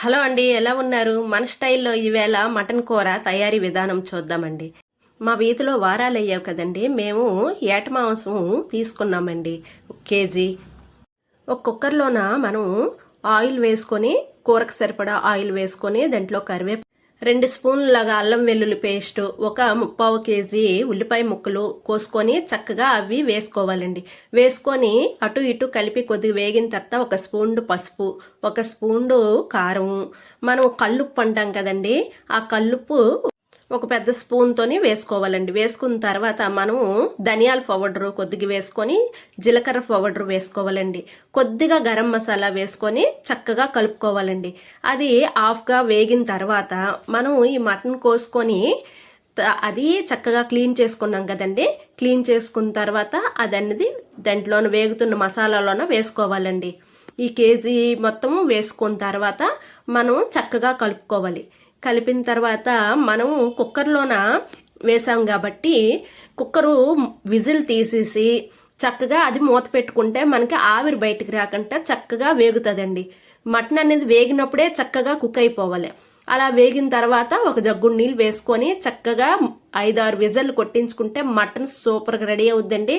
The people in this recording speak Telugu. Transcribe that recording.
హలో అండి, ఎలా ఉన్నారు? మన స్టైల్లో ఈవేళ మటన్ కూర తయారీ విధానం చూద్దామండి. మా వీధిలో వారాలు అయ్యావు కదండి, మేము ఏట మాంసం తీసుకున్నామండి. 1 కేజీ. ఒక కుక్కర్లోన మనం ఆయిల్ వేసుకొని, కూరకు సరిపడా ఆయిల్ వేసుకొని దాంట్లో కరివేపాకు, 2 స్పూన్లగా అల్లం వెల్లుల్లి పేస్ట్, ఒక 3/4 కేజీ ఉల్లిపాయ ముక్కలు కోసుకొని చక్కగా అవి వేసుకోవాలండి. వేసుకొని అటు ఇటు కలిపి కొద్దిగా వేగిన తర్వాత 1 స్పూన్ పసుపు, 1 స్పూన్ కారం, మనం కల్లుప్పు అంటాం కదండి, ఆ కల్లుప్పు ఒక పెద్ద స్పూన్తోని వేసుకోవాలండి. వేసుకున్న తర్వాత మనము ధనియాల పౌడర్ కొద్దిగా వేసుకొని, జీలకర్ర పౌడర్ వేసుకోవాలండి. కొద్దిగా గరం మసాలా వేసుకొని చక్కగా కలుపుకోవాలండి. అది హాఫ్గా వేగిన తర్వాత మనం ఈ మటన్ కోసుకొని అది చక్కగా క్లీన్ చేసుకున్నాం కదండి. క్లీన్ చేసుకున్న తర్వాత అదన్నది దాంట్లోన వేగుతున్న మసాలాలోన వేసుకోవాలండి. ఈ కేజీ మొత్తము వేసుకున్న తర్వాత మనం చక్కగా కలుపుకోవాలి. కలిపిన తర్వాత మనం కుక్కర్లోన వేసాం కాబట్టి కుక్కరు విజిల్ తీసేసి చక్కగా అది మూత పెట్టుకుంటే మనకి ఆవిరి బయటికి రాకుండా చక్కగా వేగుతుందండి. మటన్ అనేది వేగినప్పుడే చక్కగా కుక్ అయిపోవాలి. అలా వేగిన తర్వాత ఒక జగ్గుడు నీళ్ళు వేసుకొని చక్కగా 5-6 విజిల్లు కొట్టించుకుంటే మటన్ సూపర్గా రెడీ అవుద్దండి.